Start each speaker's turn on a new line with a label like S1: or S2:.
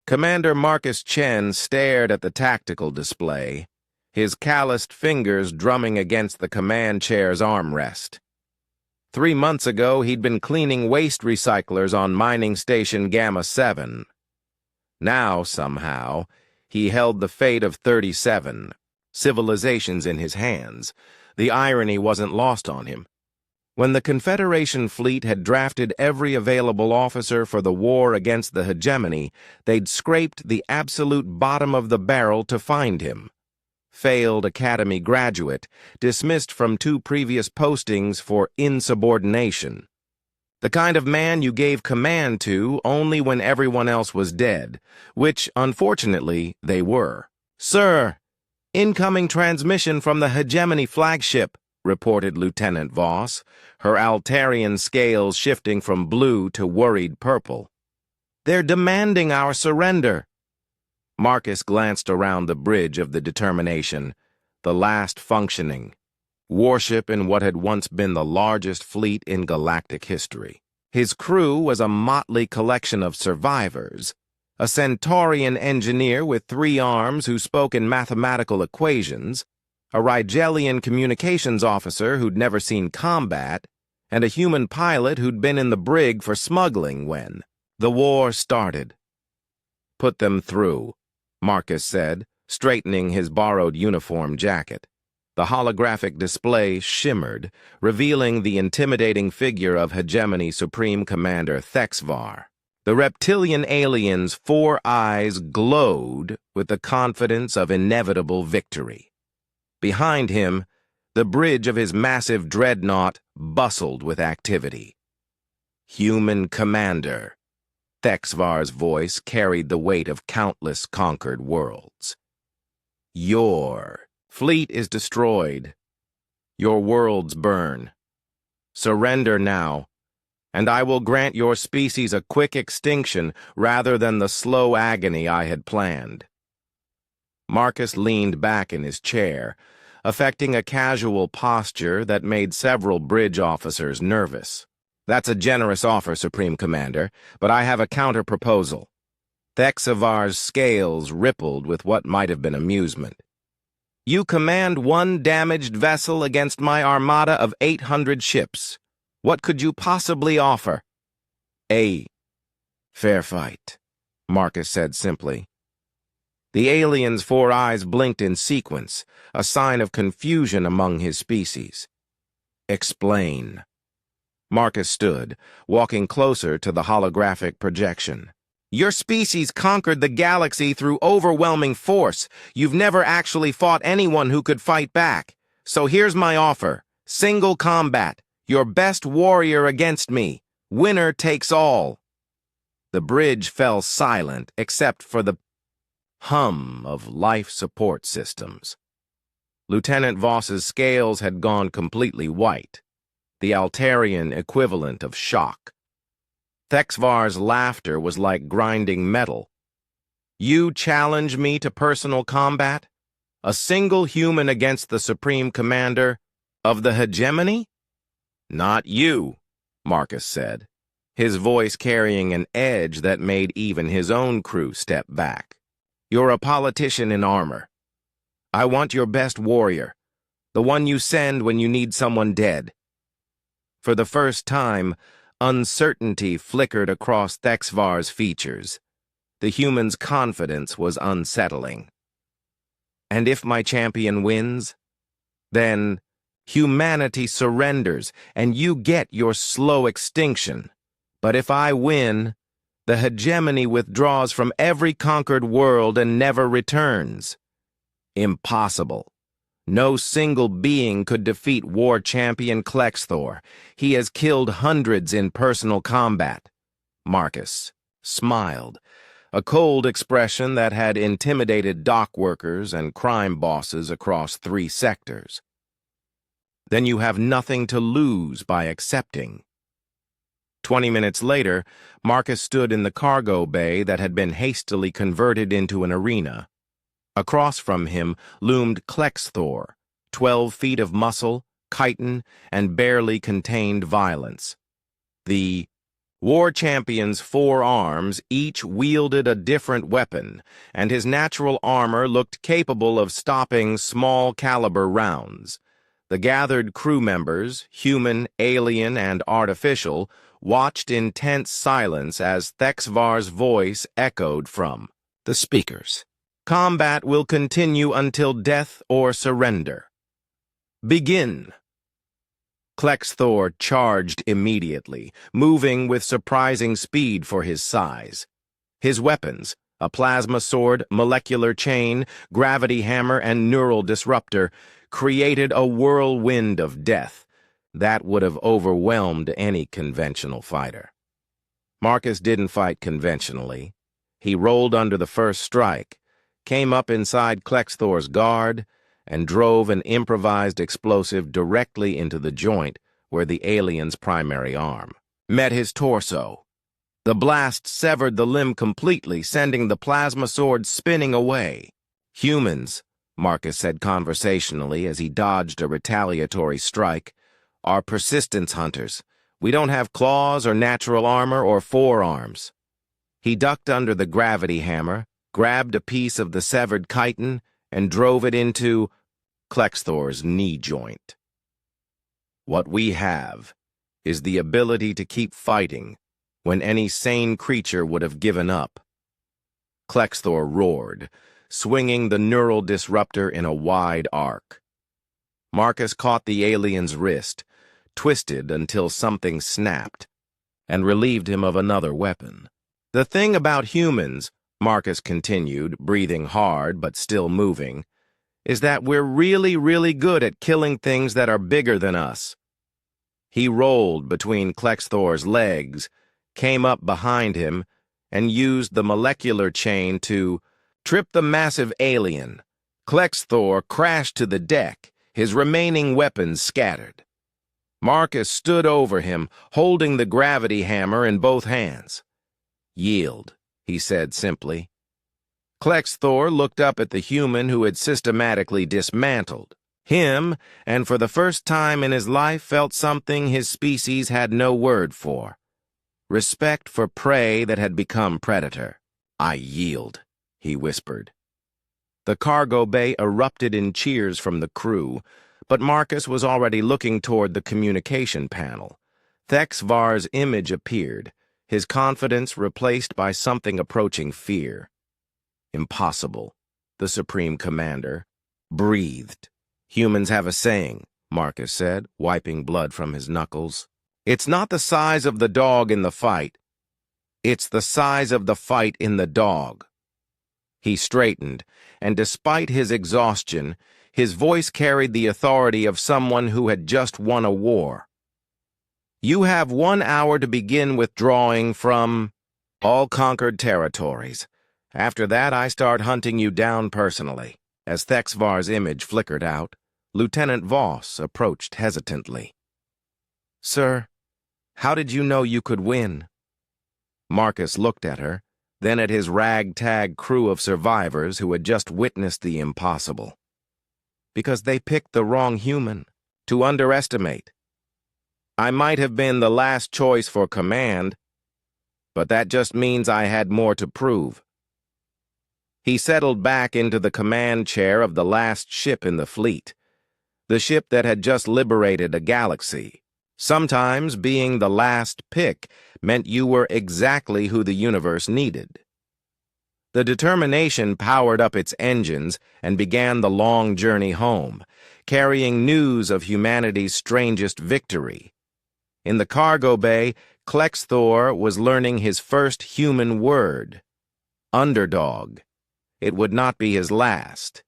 S1: Commander Marcus Chen stared at the tactical display, his calloused fingers drumming against the command chair's armrest. 3 months ago, he'd been cleaning waste recyclers on Mining Station Gamma 7. Now, somehow, he held the fate of 37 civilizations in his hands. The irony wasn't lost on him. When the Confederation fleet had drafted every available officer for the war against the hegemony, they'd scraped the absolute bottom of the barrel to find him. Failed academy graduate, dismissed from 2 previous postings for insubordination. The kind of man you gave command to only when everyone else was dead, which, unfortunately, they were. "Sir, incoming transmission from the hegemony flagship," reported Lieutenant Voss, her Altarian scales shifting from blue to worried purple. "They're demanding our surrender." Marcus glanced around the bridge of the Determination, the last functioning warship in what had once been the largest fleet in galactic history. His crew was a motley collection of survivors, a Centaurian engineer with 3 arms who spoke in mathematical equations, a Rigelian communications officer who'd never seen combat, and a human pilot who'd been in the brig for smuggling when the war started. "Put them through," Marcus said, straightening his borrowed uniform jacket. The holographic display shimmered, revealing the intimidating figure of Hegemony Supreme Commander Thexvar. The reptilian alien's 4 eyes glowed with the confidence of inevitable victory. Behind him, the bridge of his massive dreadnought bustled with activity. "Human Commander," Thexvar's voice carried the weight of countless conquered worlds. "Your fleet is destroyed. Your worlds burn. Surrender now, and I will grant your species a quick extinction rather than the slow agony I had planned." Marcus leaned back in his chair, affecting a casual posture that made several bridge officers nervous. "That's a generous offer, Supreme Commander, but I have a counter-proposal." Thexvar's scales rippled with what might have been amusement. "You command 1 damaged vessel against my armada of 800 ships. What could you possibly offer?" "A fair fight," Marcus said simply. The alien's 4 eyes blinked in sequence, a sign of confusion among his species. "Explain." Marcus stood, walking closer to the holographic projection. "Your species conquered the galaxy through overwhelming force. You've never actually fought anyone who could fight back. So here's my offer. Single combat. Your best warrior against me. Winner takes all." The bridge fell silent except for the hum of life support systems. Lieutenant Voss's scales had gone completely white, the Altarian equivalent of shock. Thexvar's laughter was like grinding metal. "You challenge me to personal combat? A single human against the Supreme Commander of the hegemony?" "Not you," Marcus said, his voice carrying an edge that made even his own crew step back. "You're a politician in armor. I want your best warrior, the one you send when you need someone dead." For the first time, uncertainty flickered across Thexvar's features. The human's confidence was unsettling. "And if my champion wins? Then humanity surrenders, and you get your slow extinction. But if I win, the hegemony withdraws from every conquered world and never returns." "Impossible. No single being could defeat war champion Klexthor. He has killed hundreds in personal combat." Marcus smiled, a cold expression that had intimidated dock workers and crime bosses across 3 sectors. "Then you have nothing to lose by accepting." 20 minutes later, Marcus stood in the cargo bay that had been hastily converted into an arena. Across from him loomed Klexthor, 12 feet of muscle, chitin, and barely contained violence. The War Champion's 4 arms each wielded a different weapon, and his natural armor looked capable of stopping small-caliber rounds. The gathered crew members, human, alien, and artificial, watched in tense silence as Thexvar's voice echoed from the speakers. Combat will continue until death or surrender. Begin. Klexthor charged immediately, moving with surprising speed for his size. His weapons, a plasma sword, molecular chain, gravity hammer, and neural disruptor, created a whirlwind of death that would have overwhelmed any conventional fighter. Marcus didn't fight conventionally. He rolled under the first strike, came up inside Klexthor's guard, and drove an improvised explosive directly into the joint where the alien's primary arm met his torso. The blast severed the limb completely, sending the plasma sword spinning away. Humans, Marcus said conversationally as he dodged a retaliatory strike, are persistence hunters. We don't have claws or natural armor or forearms. He ducked under the gravity hammer, grabbed a piece of the severed chitin, and drove it into Klexthor's knee joint. What we have is the ability to keep fighting when any sane creature would have given up. Klexthor roared, swinging the neural disruptor in a wide arc. Marcus caught the alien's wrist, twisted until something snapped, and relieved him of another weapon. The thing about humans, Marcus continued, breathing hard but still moving, is that we're really, really good at killing things that are bigger than us. He rolled between Klexthor's legs, came up behind him, and used the molecular chain to trip the massive alien. Klexthor crashed to the deck, his remaining weapons scattered. Marcus stood over him, holding the gravity hammer in both hands. "Yield," he said simply. Klexthor looked up at the human who had systematically dismantled him, and for the first time in his life felt something his species had no word for. Respect for prey that had become predator. "I yield," he whispered. The cargo bay erupted in cheers from the crew, but Marcus was already looking toward the communication panel. Thexvar's image appeared, his confidence replaced by something approaching fear. "Impossible," the Supreme Commander breathed. "Humans have a saying," Marcus said, wiping blood from his knuckles. "It's not the size of the dog in the fight. It's the size of the fight in the dog." He straightened, and despite his exhaustion, his voice carried the authority of someone who had just won a war. "You have 1 hour to begin withdrawing from all conquered territories. After that, I start hunting you down personally." As Thexvar's image flickered out, Lieutenant Voss approached hesitantly. "Sir, how did you know you could win?" Marcus looked at her, then at his ragtag crew of survivors who had just witnessed the impossible. "Because they picked the wrong human to underestimate. I might have been the last choice for command, but that just means I had more to prove." He settled back into the command chair of the last ship in the fleet, the ship that had just liberated a galaxy. Sometimes being the last pick meant you were exactly who the universe needed. The determination powered up its engines and began the long journey home, carrying news of humanity's strangest victory. In the cargo bay, Klexthor was learning his first human word: underdog. It would not be his last.